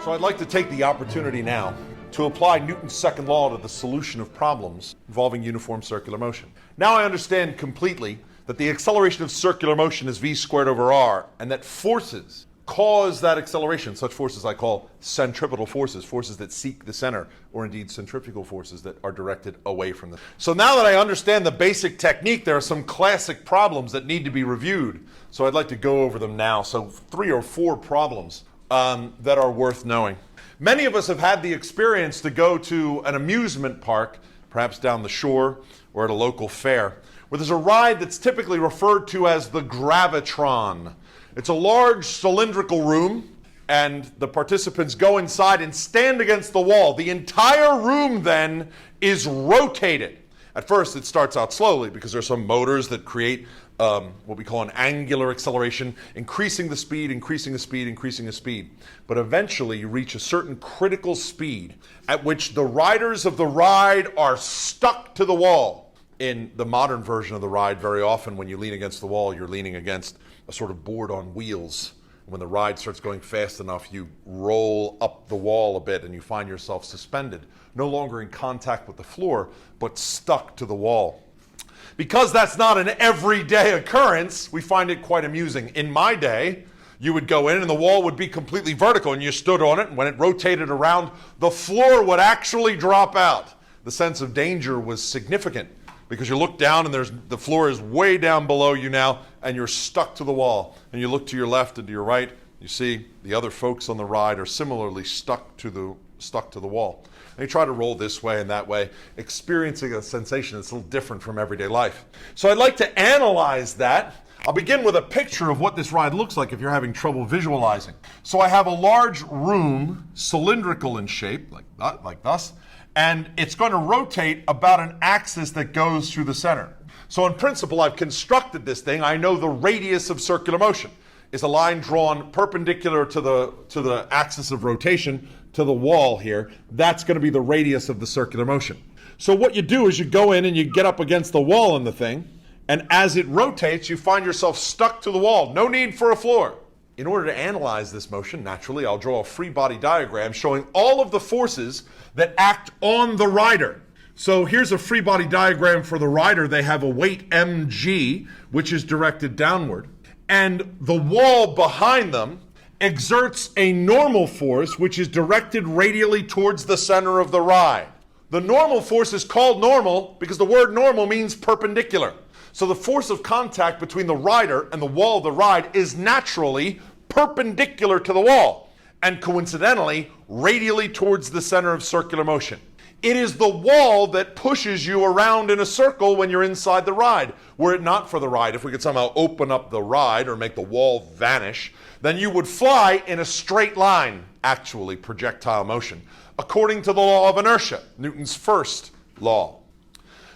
So I'd like to take the opportunity now to apply Newton's second law to the solution of problems involving uniform circular motion. Now I understand completely that the acceleration of circular motion is v squared over r, and that forces cause that acceleration. Such forces I call centripetal forces, forces that seek the center, or indeed centrifugal forces that are directed away from them. So now that I understand the basic technique, there are some classic problems that need to be reviewed. So I'd like to go over them now. So 3 or 4 problems that are worth knowing. Many of us have had the experience to go to an amusement park, perhaps down the shore or at a local fair, where there's a ride that's typically referred to as the Gravitron. It's a large cylindrical room, and the participants go inside and stand against the wall. The entire room then is rotated. At first it starts out slowly because there's some motors that create what we call an angular acceleration, increasing the speed, increasing the speed, increasing the speed. But eventually you reach a certain critical speed at which the riders of the ride are stuck to the wall. In the modern version of the ride, very often when you lean against the wall, you're leaning against a sort of board on wheels. When the ride starts going fast enough, you roll up the wall a bit and you find yourself suspended, no longer in contact with the floor, but stuck to the wall. Because that's not an everyday occurrence, we find it quite amusing. In my day, you would go in and the wall would be completely vertical and you stood on it, and when it rotated around, the floor would actually drop out. The sense of danger was significant because you look down and the floor is way down below you now and you're stuck to the wall. And you look to your left and to your right, you see the other folks on the ride are similarly stuck to the wall. And you try to roll this way and that way, experiencing a sensation that's a little different from everyday life. So I'd like to analyze that. I'll begin with a picture of what this ride looks like if you're having trouble visualizing. So I have a large room, cylindrical in shape, like thus, and it's going to rotate about an axis that goes through the center. So in principle, I've constructed this thing. I know the radius of circular motion is a line drawn perpendicular to the axis of rotation, to the wall here. That's going to be the radius of the circular motion. So what you do is you go in and you get up against the wall in the thing, and as it rotates, you find yourself stuck to the wall. No need for a floor. In order to analyze this motion, naturally, I'll draw a free body diagram showing all of the forces that act on the rider. So here's a free body diagram for the rider. They have a weight mg, which is directed downward, and the wall behind them exerts a normal force which is directed radially towards the center of the ride. The normal force is called normal because the word normal means perpendicular. So the force of contact between the rider and the wall of the ride is naturally perpendicular to the wall and coincidentally radially towards the center of circular motion. It is the wall that pushes you around in a circle when you're inside the ride. Were it not for the ride, if we could somehow open up the ride or make the wall vanish, then you would fly in a straight line, actually projectile motion, according to the law of inertia, Newton's first law.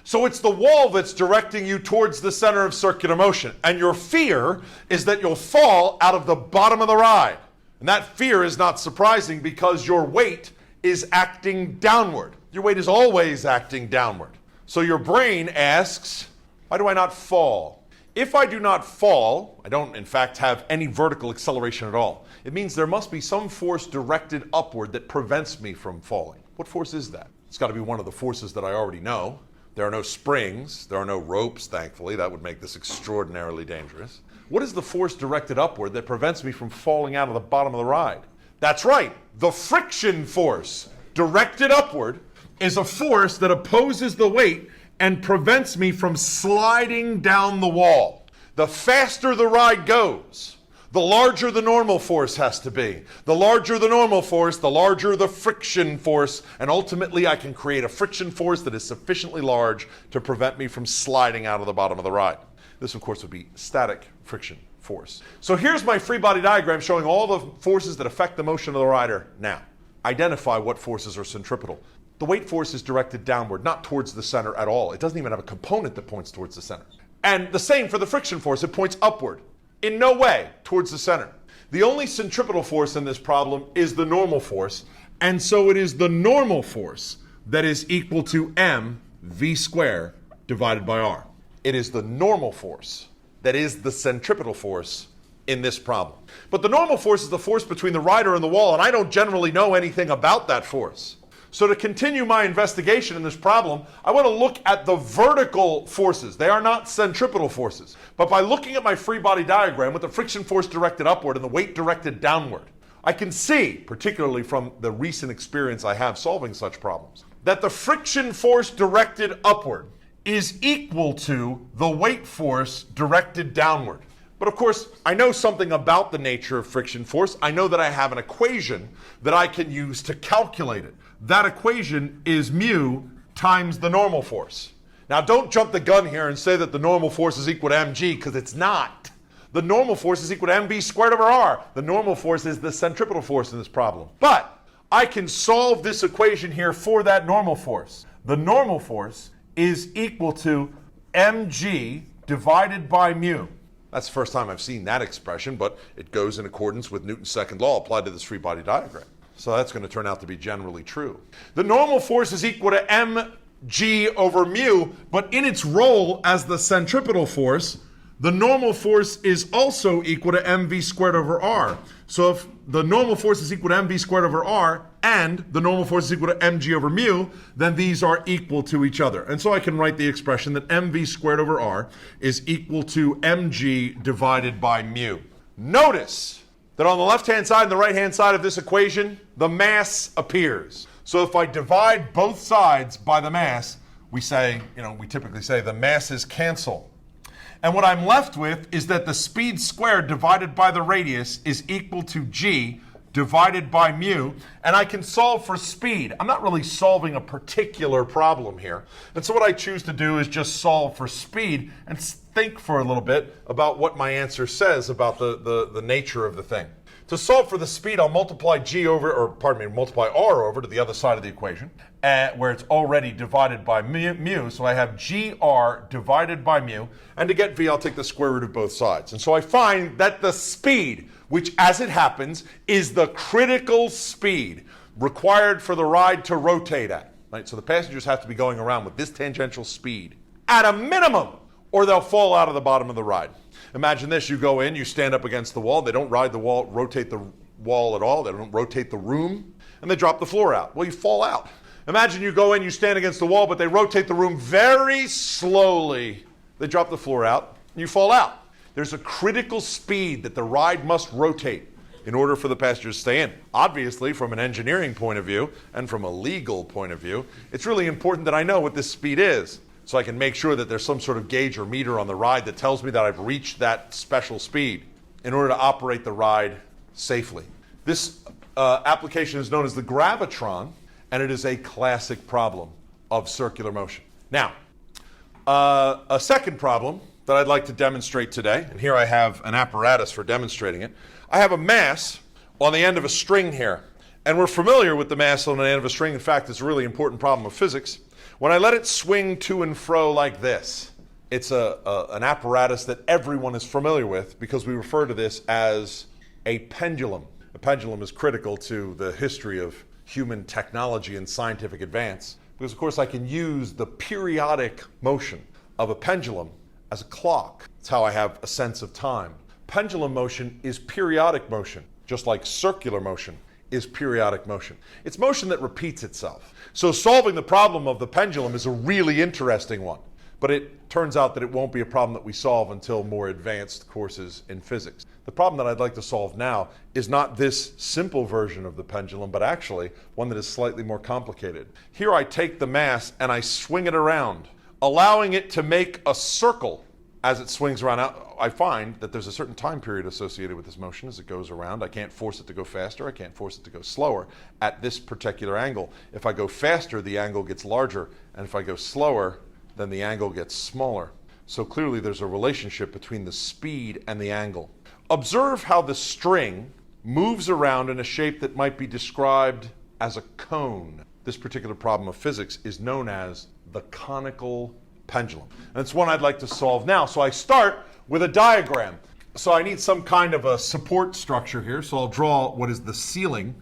So it's the wall that's directing you towards the center of circular motion, and your fear is that you'll fall out of the bottom of the ride. And that fear is not surprising because your weight is acting downward. Your weight is always acting downward. So your brain asks, why do I not fall? If I do not fall, I don't in fact have any vertical acceleration at all. It means there must be some force directed upward that prevents me from falling. What force is that? It's got to be one of the forces that I already know. There are no springs, there are no ropes, thankfully. That would make this extraordinarily dangerous. What is the force directed upward that prevents me from falling out of the bottom of the ride? That's right, the friction force directed upward is a force that opposes the weight and prevents me from sliding down the wall. The faster the ride goes, the larger the normal force has to be. The larger the normal force, the larger the friction force, and ultimately I can create a friction force that is sufficiently large to prevent me from sliding out of the bottom of the ride. This, of course, would be static friction force. So here's my free body diagram showing all the forces that affect the motion of the rider. Now, identify what forces are centripetal. The weight force is directed downward, not towards the center at all. It doesn't even have a component that points towards the center. And the same for the friction force. It points upward, in no way towards the center. The only centripetal force in this problem is the normal force, and so it is the normal force that is equal to mv squared divided by r. It is the normal force that is the centripetal force in this problem. But the normal force is the force between the rider and the wall, and I don't generally know anything about that force. So to continue my investigation in this problem, I want to look at the vertical forces. They are not centripetal forces. But by looking at my free body diagram with the friction force directed upward and the weight directed downward, I can see, particularly from the recent experience I have solving such problems, that the friction force directed upward is equal to the weight force directed downward. But of course, I know something about the nature of friction force. I know that I have an equation that I can use to calculate it. That equation is mu times the normal force. Now, don't jump the gun here and say that the normal force is equal to mg, because it's not. The normal force is equal to mv squared over r. The normal force is the centripetal force in this problem. But I can solve this equation here for that normal force. The normal force is equal to mg divided by mu. That's the first time I've seen that expression, but it goes in accordance with Newton's second law applied to this free body diagram. So that's going to turn out to be generally true. The normal force is equal to mg over mu, but in its role as the centripetal force, the normal force is also equal to mv squared over r. So if the normal force is equal to mv squared over r and the normal force is equal to mg over mu, then these are equal to each other. And so I can write the expression that mv squared over r is equal to mg divided by mu. Notice that on the left-hand side and the right-hand side of this equation, the mass appears. So if I divide both sides by the mass, we typically say the masses cancel. And what I'm left with is that the speed squared divided by the radius is equal to g divided by mu, and I can solve for speed. I'm not really solving a particular problem here. And so what I choose to do is just solve for speed and think for a little bit about what my answer says about the nature of the thing. To solve for the speed, I'll multiply multiply r over to the other side of the equation, where it's already divided by mu, so I have gr divided by mu, and to get v, I'll take the square root of both sides. And so I find that the speed, which as it happens, is the critical speed required for the ride to rotate at. Right? So the passengers have to be going around with this tangential speed at a minimum, or they'll fall out of the bottom of the ride. Imagine this, you go in, you stand up against the wall, they don't ride the wall, rotate the wall at all, they don't rotate the room, and they drop the floor out. Well, you fall out. Imagine you go in, you stand against the wall, but they rotate the room very slowly. They drop the floor out, and you fall out. There's a critical speed that the ride must rotate in order for the passengers to stay in. Obviously, from an engineering point of view and from a legal point of view, it's really important that I know what this speed is, so I can make sure that there's some sort of gauge or meter on the ride that tells me that I've reached that special speed in order to operate the ride safely. This application is known as the gravitron, and it is a classic problem of circular motion. Now, a second problem that I'd like to demonstrate today, and here I have an apparatus for demonstrating it. I have a mass on the end of a string here, and we're familiar with the mass on the end of a string. In fact, it's a really important problem of physics. When I let it swing to and fro like this, it's an apparatus that everyone is familiar with because we refer to this as a pendulum. A pendulum is critical to the history of human technology and scientific advance because, of course, I can use the periodic motion of a pendulum as a clock. It's how I have a sense of time. Pendulum motion is periodic motion, just like circular motion is periodic motion. It's motion that repeats itself. So solving the problem of the pendulum is a really interesting one, but it turns out that it won't be a problem that we solve until more advanced courses in physics. The problem that I'd like to solve now is not this simple version of the pendulum, but actually one that is slightly more complicated. Here I take the mass and I swing it around, allowing it to make a circle as it swings around. I find that there's a certain time period associated with this motion as it goes around. I can't force it to go faster. I can't force it to go slower at this particular angle. If I go faster, the angle gets larger. And if I go slower, then the angle gets smaller. So clearly there's a relationship between the speed and the angle. Observe how the string moves around in a shape that might be described as a cone. This particular problem of physics is known as the conical pendulum. And it's one I'd like to solve now. So I start with a diagram. So I need some kind of a support structure here. So I'll draw what is the ceiling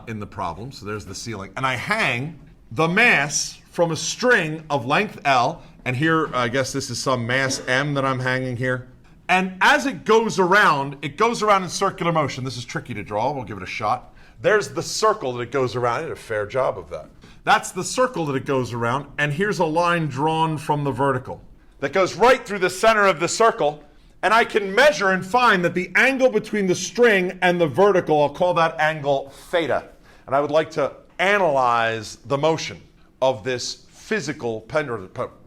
in the problem. So there's the ceiling. And I hang the mass from a string of length L. And here, I guess this is some mass M that I'm hanging here. And as it goes around in circular motion. This is tricky to draw. We'll give it a shot. There's the circle that it goes around. I did a fair job of that. That's the circle that it goes around. And here's a line drawn from the vertical that goes right through the center of the circle. And I can measure and find that the angle between the string and the vertical, I'll call that angle theta. And I would like to analyze the motion of this physical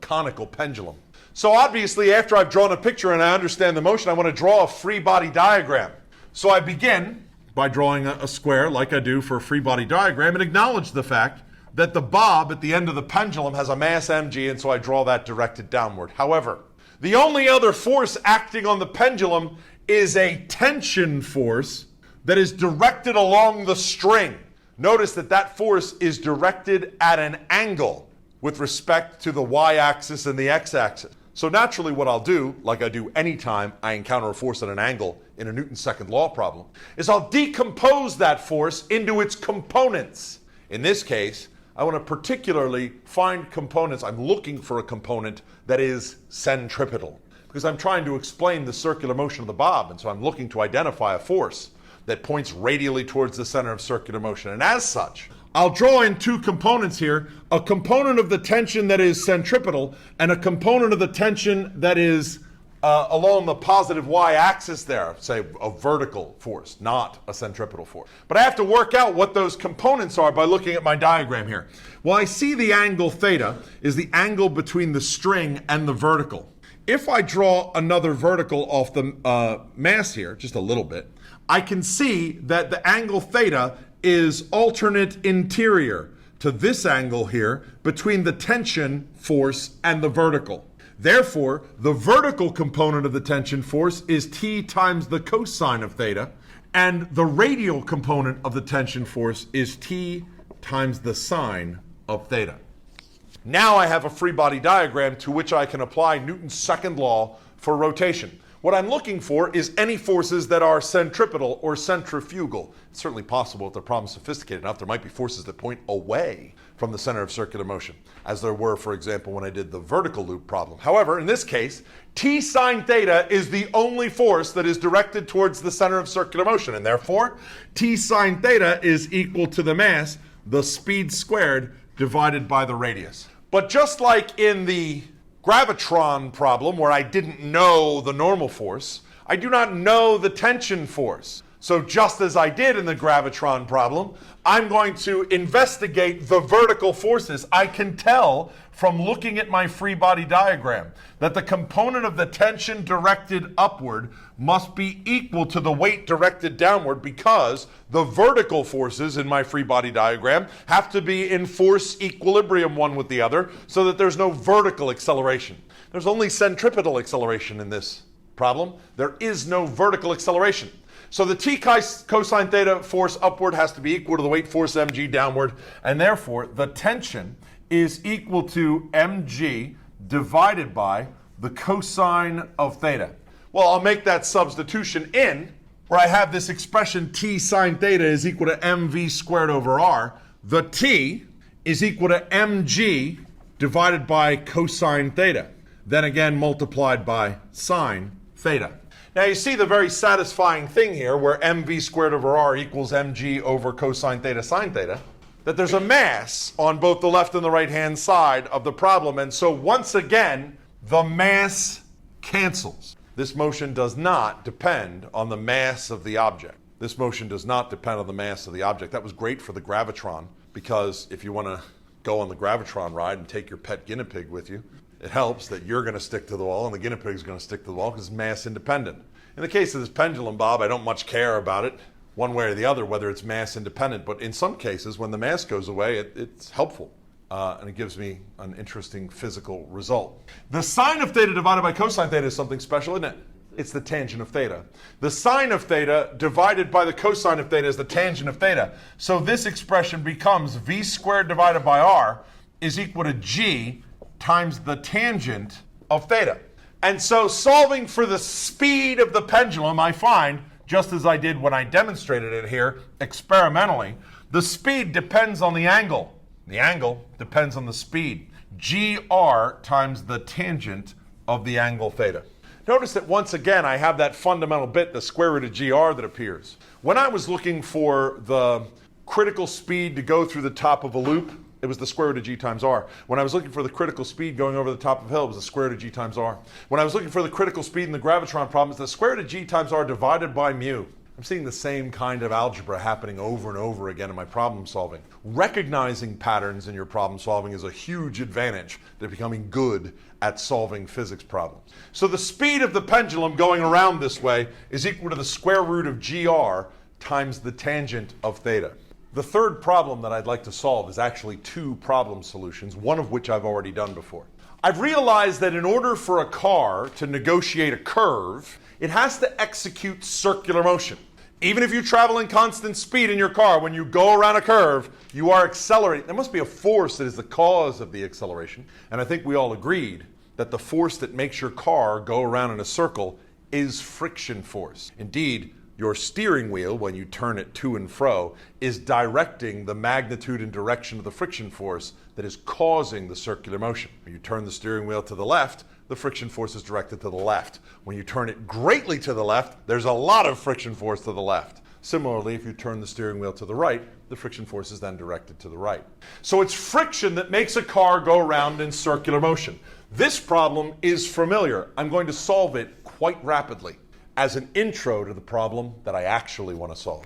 conical pendulum. So obviously, after I've drawn a picture and I understand the motion, I want to draw a free body diagram. So I begin by drawing a square like I do for a free body diagram and acknowledge the fact that the bob at the end of the pendulum has a mass mg, and so I draw that directed downward. However, the only other force acting on the pendulum is a tension force that is directed along the string. Notice that that force is directed at an angle with respect to the y-axis and the x-axis. So naturally what I'll do, like I do anytime I encounter a force at an angle in a Newton's second law problem, is I'll decompose that force into its components. In this case, I want to particularly find components. I'm looking for a component that is centripetal, because I'm trying to explain the circular motion of the bob, and so I'm looking to identify a force that points radially towards the center of circular motion. And as such, I'll draw in two components here, a component of the tension that is centripetal and a component of the tension that is along the positive y-axis there, say a vertical force, not a centripetal force. But I have to work out what those components are by looking at my diagram here. Well, I see the angle theta is the angle between the string and the vertical. If I draw another vertical off the mass here, just a little bit, I can see that the angle theta is alternate interior to this angle here between the tension force and the vertical. Therefore, the vertical component of the tension force is T times the cosine of theta, and the radial component of the tension force is T times the sine of theta. Now I have a free body diagram to which I can apply Newton's second law for rotation. What I'm looking for is any forces that are centripetal or centrifugal. It's certainly possible if the problem's sophisticated enough, there might be forces that point away from the center of circular motion, as there were, for example, when I did the vertical loop problem. However, in this case, T sine theta is the only force that is directed towards the center of circular motion, and therefore, T sine theta is equal to the mass, the speed squared, divided by the radius. But just like in the gravitron problem, where I didn't know the normal force, I do not know the tension force. So just as I did in the gravitron problem, I'm going to investigate the vertical forces. I can tell from looking at my free body diagram that the component of the tension directed upward must be equal to the weight directed downward, because the vertical forces in my free body diagram have to be in force equilibrium one with the other so that there's no vertical acceleration. There's only centripetal acceleration in this problem. There is no vertical acceleration. So the T cosine theta force upward has to be equal to the weight force mg downward, and therefore the tension is equal to mg divided by the cosine of theta. Well, I'll make that substitution in, where I have this expression T sine theta is equal to mv squared over r. The T is equal to mg divided by cosine theta, then again multiplied by sine theta. Now you see the very satisfying thing here, where mv squared over r equals mg over cosine theta sine theta, that there's a mass on both the left and the right hand side of the problem, and so once again the mass cancels. This motion does not depend on the mass of the object. This motion does not depend on the mass of the object. That was great for the gravitron, because if you want to go on the gravitron ride and take your pet guinea pig with you, it helps that you're going to stick to the wall and the guinea pig is going to stick to the wall because it's mass independent. In the case of this pendulum bob, I don't much care about it one way or the other, whether it's mass independent, but in some cases when the mass goes away, it's helpful. And it gives me an interesting physical result. The sine of theta divided by cosine theta is something special, isn't it? It's the tangent of theta. The sine of theta divided by the cosine of theta is the tangent of theta. So this expression becomes v squared divided by r is equal to g times the tangent of theta. And so solving for the speed of the pendulum, I find, just as I did when I demonstrated it here experimentally, the speed depends on the angle. The angle depends on the speed. gr times the tangent of the angle theta. Notice that once again I have that fundamental bit, the square root of GR, that appears. When I was looking for the critical speed to go through the top of a loop, it was the square root of G times R. When I was looking for the critical speed going over the top of a hill, it was the square root of G times R. When I was looking for the critical speed in the gravitron problem, it's the square root of G times R divided by mu. I'm seeing the same kind of algebra happening over and over again in my problem solving. Recognizing patterns in your problem solving is a huge advantage to becoming good at solving physics problems. So the speed of the pendulum going around this way is equal to the square root of GR times the tangent of theta. The third problem that I'd like to solve is actually two problem solutions, one of which I've already done before. I've realized that in order for a car to negotiate a curve, it has to execute circular motion. Even if you travel in constant speed in your car, when you go around a curve, you are accelerating. There must be a force that is the cause of the acceleration. And I think we all agreed that the force that makes your car go around in a circle is friction force. Indeed, your steering wheel, when you turn it to and fro, is directing the magnitude and direction of the friction force that is causing the circular motion. When you turn the steering wheel to the left, the friction force is directed to the left. When you turn it greatly to the left, there's a lot of friction force to the left. Similarly, if you turn the steering wheel to the right, the friction force is then directed to the right. So it's friction that makes a car go around in circular motion. This problem is familiar. I'm going to solve it quite rapidly as an intro to the problem that I actually want to solve.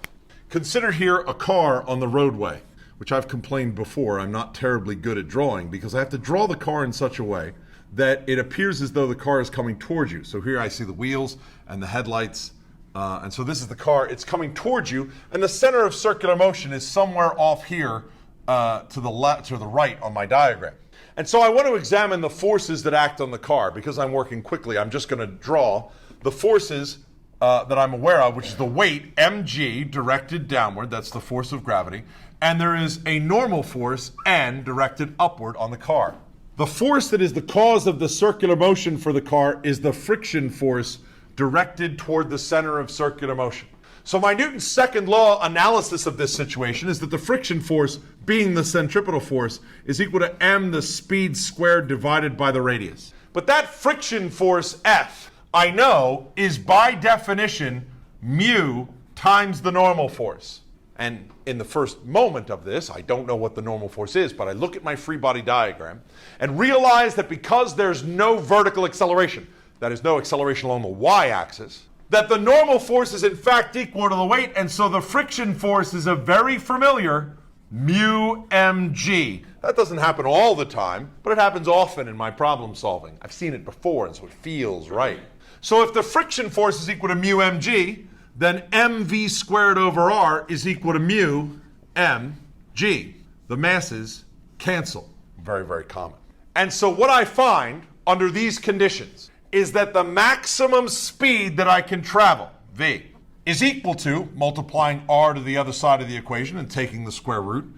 Consider here a car on the roadway, which I've complained before I'm not terribly good at drawing because I have to draw the car in such a way that it appears as though the car is coming towards you. So here I see the wheels and the headlights, and so this is the car. It's coming towards you, and the center of circular motion is somewhere off here to the left, to the right on my diagram. And so I want to examine the forces that act on the car. Because I'm working quickly, I'm just going to draw the forces that I'm aware of, which is the weight, mg, directed downward. That's the force of gravity. And there is a normal force, n, directed upward on the car. The force that is the cause of the circular motion for the car is the friction force directed toward the center of circular motion. So my Newton's second law analysis of this situation is that the friction force, being the centripetal force, is equal to m, the speed squared, divided by the radius. But that friction force, F, I know is by definition mu times the normal force. And in the first moment of this, I don't know what the normal force is, but I look at my free body diagram and realize that because there's no vertical acceleration, that is no acceleration along the y-axis, that the normal force is in fact equal to the weight, and so the friction force is a very familiar mu mg. That doesn't happen all the time, but it happens often in my problem solving. I've seen it before, and so it feels right. So if the friction force is equal to mu mg, then mv squared over r is equal to mu mg. The masses cancel. Very, very common. And so what I find under these conditions is that the maximum speed that I can travel, v, is equal to, multiplying r to the other side of the equation and taking the square root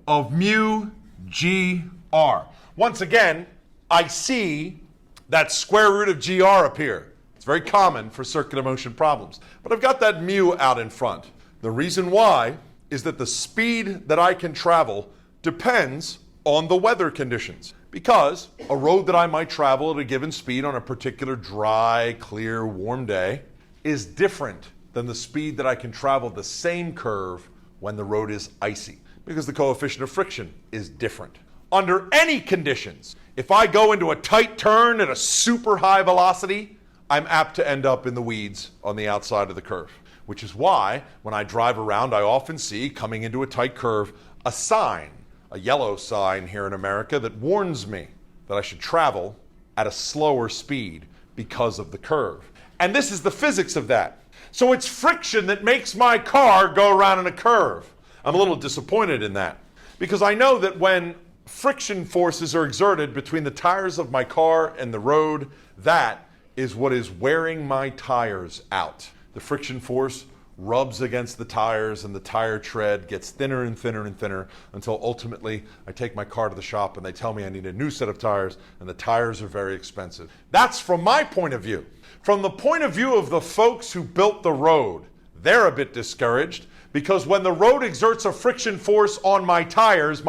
of mu gr. Once again, I see that square root of gr appear. It's very common for circular motion problems. But I've got that mu out in front. The reason why is that the speed that I can travel depends on the weather conditions. Because a road that I might travel at a given speed on a particular dry, clear, warm day is different than the speed that I can travel the same curve when the road is icy, because the coefficient of friction is different. Under any conditions, if I go into a tight turn at a super high velocity, I'm apt to end up in the weeds on the outside of the curve, which is why when I drive around, I often see, coming into a tight curve, a sign, a yellow sign here in America that warns me that I should travel at a slower speed because of the curve. And this is the physics of that. So it's friction that makes my car go around in a curve. I'm a little disappointed in that, because I know that when friction forces are exerted between the tires of my car and the road, that is what is wearing my tires out. The friction force rubs against the tires and the tire tread gets thinner and thinner and thinner until ultimately I take my car to the shop and they tell me I need a new set of tires, and the tires are very expensive. That's from my point of view. From the point of view of the folks who built the road, they're a bit discouraged, because when the road exerts a friction force on my tires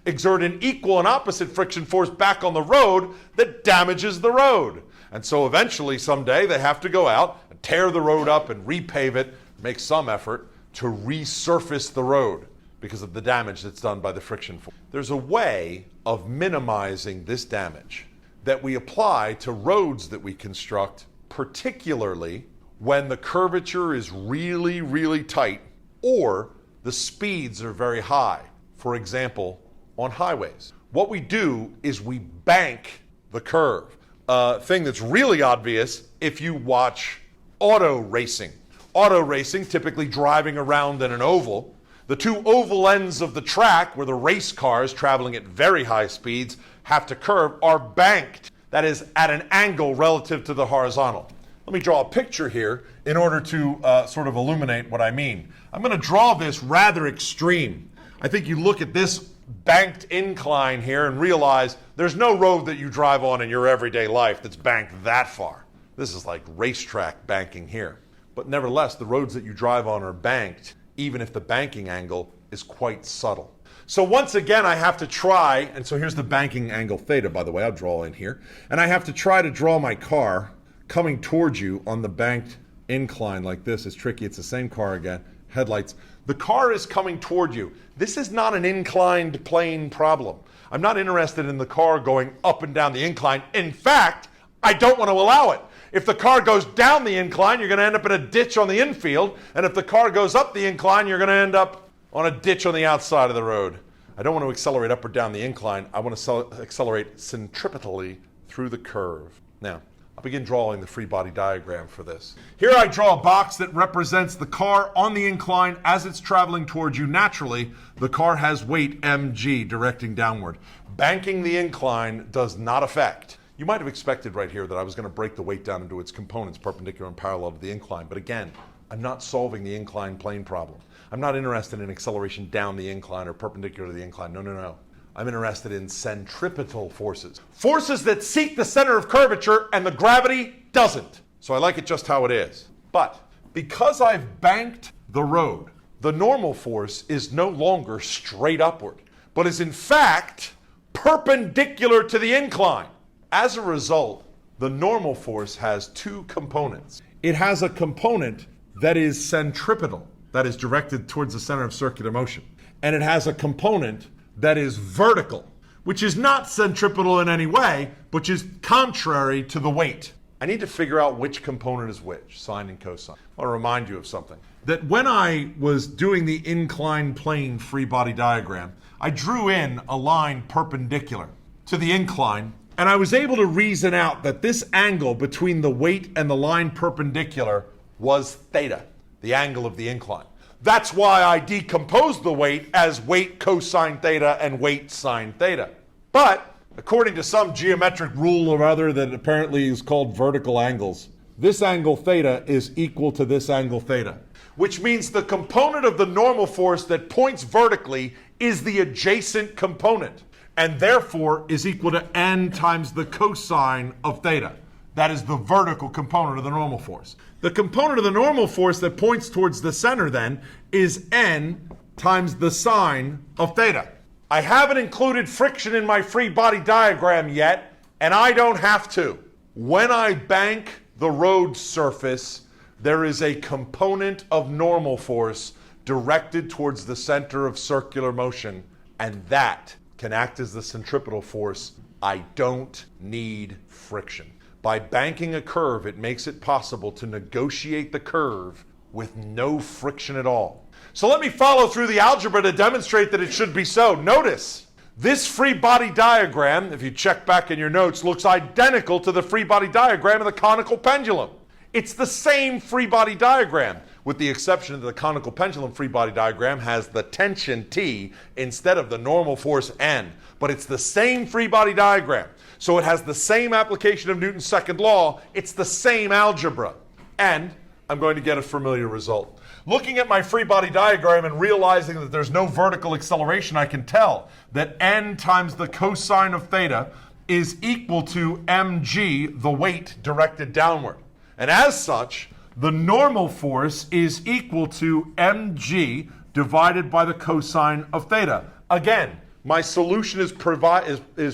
exert an equal and opposite friction force back on the road that damages the road. And so eventually, someday, they have to go out and tear the road up and repave it, make some effort to resurface the road because of the damage that's done by the friction force. There's a way of minimizing this damage that we apply to roads that we construct, particularly when the curvature is really, really tight or the speeds are very high. For example, on highways. What we do is we bank the curve. A thing that's really obvious if you watch auto racing. Auto racing, typically driving around in an oval. The two oval ends of the track where the race cars traveling at very high speeds have to curve are banked. That is, at an angle relative to the horizontal. Let me draw a picture here in order to sort of illuminate what I mean. I'm going to draw this rather extreme. I think you look at this banked incline here and realize there's no road that you drive on in your everyday life that's banked that far. This is like racetrack banking here. But nevertheless, the roads that you drive on are banked, even if the banking angle is quite subtle. So once again, I have to try, and so here's the banking angle theta, by the way, I'll draw in here. And I have to try to draw my car coming towards you on the banked incline like this. It's tricky, it's the same car again, headlights. The car is coming toward you. This is not an inclined plane problem. I'm not interested in the car going up and down the incline. In fact, I don't want to allow it. If the car goes down the incline, you're going to end up in a ditch on the infield. And if the car goes up the incline, you're going to end up on a ditch on the outside of the road. I don't want to accelerate up or down the incline. I want to accelerate centripetally through the curve. Now, I'll begin drawing the free body diagram for this. Here I draw a box that represents the car on the incline as it's traveling towards you. Naturally, the car has weight mg directing downward. Banking the incline does not affect. You might have expected right here that I was going to break the weight down into its components perpendicular and parallel to the incline. But again, I'm not solving the incline plane problem. I'm not interested in acceleration down the incline or perpendicular to the incline. No. I'm interested in centripetal forces. Forces that seek the center of curvature and the gravity doesn't. So I like it just how it is. But because I've banked the road, the normal force is no longer straight upward, but is in fact perpendicular to the incline. As a result, the normal force has two components. It has a component that is centripetal, that is directed towards the center of circular motion. And it has a component that is vertical, which is not centripetal in any way, but is contrary to the weight. I need to figure out which component is which, sine and cosine. I want to remind you of something. That when I was doing the inclined plane free body diagram, I drew in a line perpendicular to the incline, and I was able to reason out that this angle between the weight and the line perpendicular was theta, the angle of the incline. That's why I decomposed the weight as weight cosine theta and weight sine theta. But according to some geometric rule or other that apparently is called vertical angles, this angle theta is equal to this angle theta, which means the component of the normal force that points vertically is the adjacent component, and therefore is equal to n times the cosine of theta. That is the vertical component of the normal force. The component of the normal force that points towards the center then is n times the sine of theta. I haven't included friction in my free body diagram yet, and I don't have to. When I bank the road surface, there is a component of normal force directed towards the center of circular motion, and that can act as the centripetal force. I don't need friction. By banking a curve, it makes it possible to negotiate the curve with no friction at all. So let me follow through the algebra to demonstrate that it should be so. Notice, this free body diagram, if you check back in your notes, looks identical to the free body diagram of the conical pendulum. It's the same free body diagram, with the exception that the conical pendulum free body diagram has the tension T instead of the normal force N. But it's the same free body diagram. So it has the same application of Newton's second law. It's the same algebra. And I'm going to get a familiar result. Looking at my free body diagram and realizing that there's no vertical acceleration, I can tell that n times the cosine of theta is equal to mg, the weight directed downward. And as such, the normal force is equal to mg divided by the cosine of theta. Again, my solution is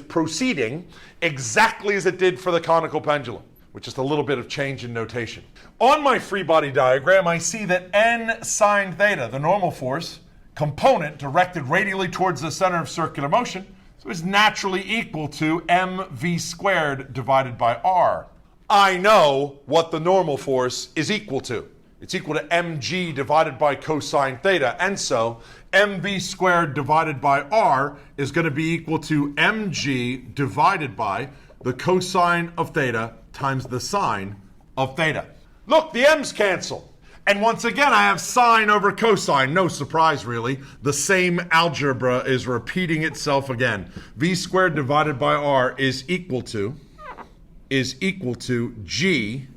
proceeding exactly as it did for the conical pendulum. with just a little bit of change in notation. On my free body diagram, I see that n sine theta, the normal force, component directed radially towards the center of circular motion, so is naturally equal to mv squared divided by r. I know what the normal force is equal to. It's equal to mg divided by cosine theta, and so mv squared divided by r is going to be equal to mg divided by the cosine of theta times the sine of theta. Look, the m's cancel. And once again, I have sine over cosine. No surprise, really. The same algebra is repeating itself again. V squared divided by r is equal to g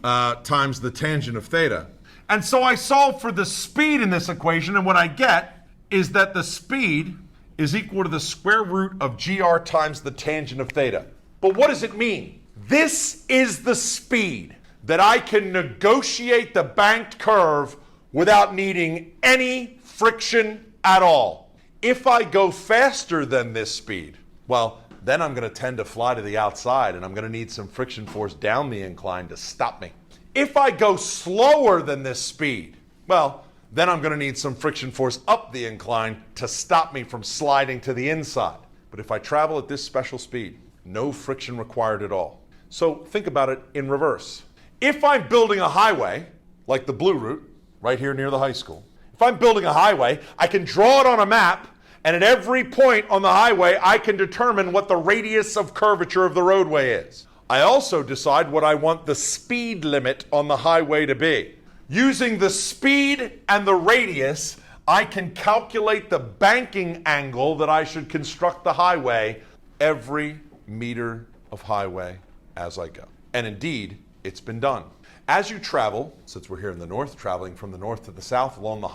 times the tangent of theta. And so I solve for the speed in this equation, and what I get is that the speed is equal to the square root of gr times the tangent of theta. But what does it mean? This is the speed that I can negotiate the banked curve without needing any friction at all. If I go faster than this speed, well, then I'm going to tend to fly to the outside, and I'm going to need some friction force down the incline to stop me. If I go slower than this speed, well, then I'm going to need some friction force up the incline to stop me from sliding to the inside. But if I travel at this special speed, no friction required at all. So think about it in reverse. If I'm building a highway, like the blue route, right here near the high school, if I'm building a highway, I can draw it on a map, and at every point on the highway, I can determine what the radius of curvature of the roadway is. I also decide what I want the speed limit on the highway to be. Using the speed and the radius, I can calculate the banking angle that I should construct the highway every meter of highway as I go. And indeed, it's been done. As you travel, since we're here in the north, traveling from the north to the south along the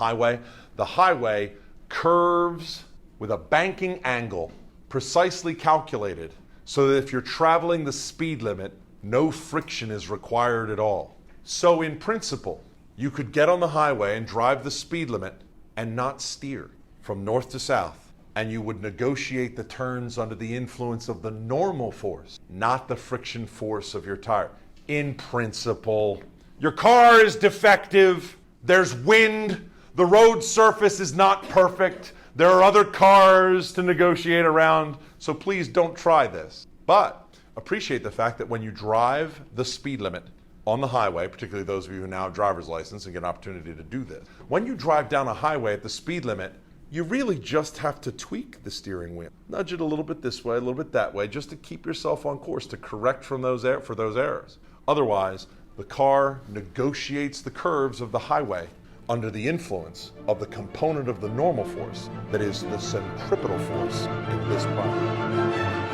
highway curves with a banking angle precisely calculated so that if you're traveling the speed limit, no friction is required at all. So in principle, you could get on the highway and drive the speed limit and not steer from north to south, and you would negotiate the turns under the influence of the normal force, not the friction force of your tire. In principle, your car is defective, there's wind, the road surface is not perfect, there are other cars to negotiate around, so please don't try this. But appreciate the fact that when you drive the speed limit on the highway, particularly those of you who now have driver's license and get an opportunity to do this, when you drive down a highway at the speed limit, you really just have to tweak the steering wheel. Nudge it a little bit this way, a little bit that way, just to keep yourself on course, to correct for those errors. Otherwise, the car negotiates the curves of the highway under the influence of the component of the normal force that is the centripetal force in this problem.